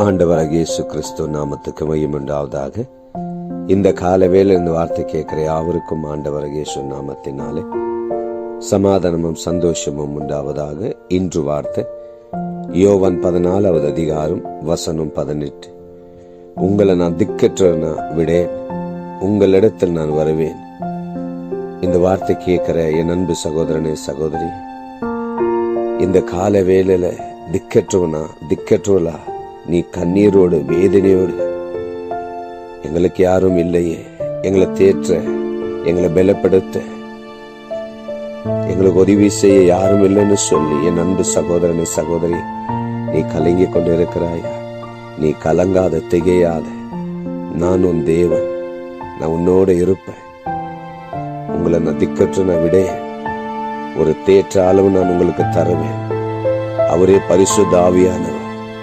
ஆண்டவராகிய இயேசு கிறிஸ்து நாமத்துக்கு மகிமை உண்டாவதாக. இந்த காலவேளை இந்த வார்த்தை கேட்கிற யாவருக்கும் ஆண்டவராகிய இயேசு நாமத்தினாலே சமாதானமும் சந்தோஷமும் உண்டாவதாக. இன்று வார்த்தை யோவான் 14வது அதிகாரம் வசனம் 18. உங்களை நான் திக்கற்றவனா விடேன், உங்களிடத்தில் நான் வருவேன். இந்த வார்த்தை கேட்கிற என் அன்பு சகோதரனே சகோதரி, இந்த கால வேளையில திக்கற்றவளா நீ கண்ணீரோடு வேதனையோடு, எங்களுக்கு யாரும் இல்லையே, எங்களை தேற்ற, எங்களை பலப்படுத்த, எங்களுக்கு உதவி செய்ய யாரும் இல்லைன்னு சொல்லி என் அன்பு சகோதரனை சகோதரி, நீ கலங்கி கொண்டு இருக்கிறாயா? நீ கலங்காத, திகையாத. நான் உன் தேவன், நான் உன்னோட இருப்பேன். உங்களை நான் திக்கற்ற விட ஒரு தேற்ற அளவு நான் உங்களுக்கு தருவேன். அவரே பரிசுத்த ஆவியானவர்.